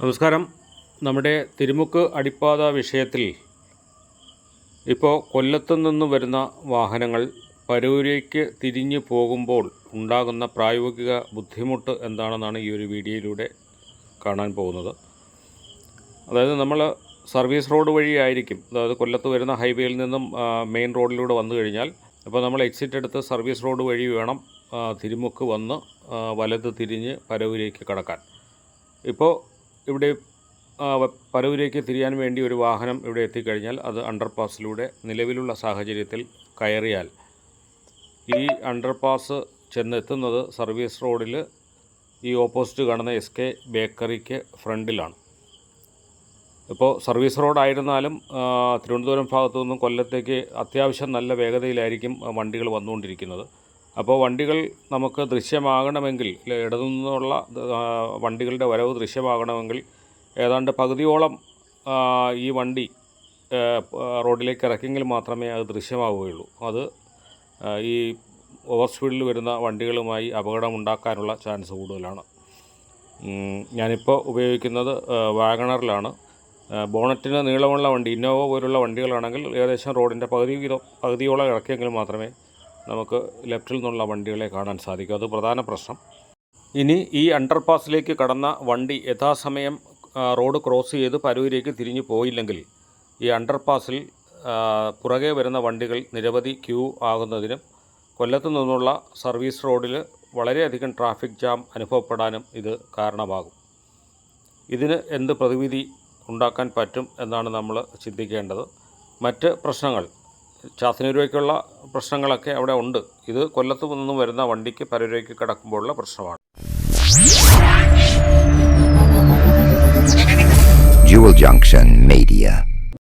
നമസ്കാരം. നമ്മുടെ തിരുമുക്ക് അടിപ്പാത വിഷയത്തിൽ ഇപ്പോൾ കൊല്ലത്തു നിന്ന് വരുന്ന വാഹനങ്ങൾ പരൂരേക്ക് തിരിഞ്ഞു പോകുമ്പോൾ ഉണ്ടാകുന്ന പ്രായോഗിക ബുദ്ധിമുട്ട് എന്താണെന്നാണ് ഈ ഒരു വീഡിയോയിലൂടെ കാണാൻ പോകുന്നത്. അതായത് നമ്മൾ സർവീസ് റോഡ് വഴിയായിരിക്കും, അതായത് കൊല്ലത്ത് വരുന്ന ഹൈവേയിൽ നിന്നും മെയിൻ റോഡിലൂടെ വന്നു കഴിഞ്ഞാൽ അപ്പോൾ നമ്മൾ എക്സിറ്റ് എടുത്ത് സർവീസ് റോഡ് വഴി വേണം തിരുമുക്ക് വന്ന് വലത് തിരിഞ്ഞ് പരൂരേക്ക് കടക്കാൻ. ഇപ്പോൾ ഇവിടെ പരൂരേക്ക് തിരിയാൻ വേണ്ടി ഒരു വാഹനം ഇവിടെ എത്തിക്കഴിഞ്ഞാൽ അത് അണ്ടർപാസിലൂടെ നിലവിലുള്ള സാഹചര്യത്തിൽ കയറിയാൽ ഈ അണ്ടർപാസ് ചെന്നെത്തുന്നത് സർവീസ് റോഡിൽ ഈ ഓപ്പോസിറ്റ് കാണുന്ന SK ബേക്കറിക്ക് ഫ്രണ്ടിലാണ്. ഇപ്പോൾ സർവീസ് റോഡായിരുന്നാലും തിരുവനന്തപുരം ഭാഗത്തു നിന്നും കൊല്ലത്തേക്ക് അത്യാവശ്യം നല്ല വേഗതയിലായിരിക്കും വണ്ടികൾ വന്നുകൊണ്ടിരിക്കുന്നത്. അപ്പോൾ വണ്ടികൾ നമുക്ക് ദൃശ്യമാകണമെങ്കിൽ, ഇടതു നിന്നുള്ള വണ്ടികളുടെ വരവ് ദൃശ്യമാകണമെങ്കിൽ ഏതാണ്ട് പകുതിയോളം ഈ വണ്ടി റോഡിലേക്ക് ഇറക്കിയെങ്കിൽ മാത്രമേ അത് ദൃശ്യമാവുകയുള്ളൂ. അത് ഈ ഓവർ സ്പീഡിൽ വരുന്ന വണ്ടികളുമായി അപകടമുണ്ടാക്കാനുള്ള ചാൻസ് കൂടുതലാണ്. ഞാനിപ്പോൾ ഉപയോഗിക്കുന്നത് വാഗണറിലാണ്. ബോണറ്റിന് നീളമുള്ള വണ്ടി, ഇന്നോവ പോലുള്ള വണ്ടികളാണെങ്കിൽ ഏകദേശം റോഡിൻ്റെ പകുതിയോളം ഇറക്കിയെങ്കിൽ മാത്രമേ നമുക്ക് ലെഫ്റ്റിൽ നിന്നുള്ള വണ്ടികളെ കാണാൻ സാധിക്കും. അത് പ്രധാന പ്രശ്നം. ഇനി ഈ അണ്ടർപാസിലേക്ക് കടന്ന വണ്ടി യഥാസമയം റോഡ് ക്രോസ് ചെയ്ത് പരൂരേക്ക് തിരിഞ്ഞു പോയില്ലെങ്കിൽ ഈ അണ്ടർപാസിൽ പുറകെ വരുന്ന വണ്ടികൾ നിരവധി ക്യൂ ആകുന്നതിനും കൊല്ലത്തു നിന്നുള്ള സർവീസ് റോഡിൽ വളരെയധികം ട്രാഫിക് ജാം അനുഭവപ്പെടാനും ഇത് കാരണമാകും. ഇതിന് എന്ത് പ്രതിവിധി ഉണ്ടാക്കാൻ പറ്റും എന്നാണ് നമ്മൾ ചിന്തിക്കേണ്ടത്. മറ്റ് പ്രശ്നങ്ങൾ, ചാത്തന്നൂരേക്കുള്ള പ്രശ്നങ്ങളൊക്കെ അവിടെ ഉണ്ട്. ഇത് കൊല്ലത്തു നിന്നും വരുന്ന വണ്ടിക്ക് പരൂരേക്ക് കടക്കുമ്പോഴുള്ള പ്രശ്നമാണ്. Jewel Junction Media.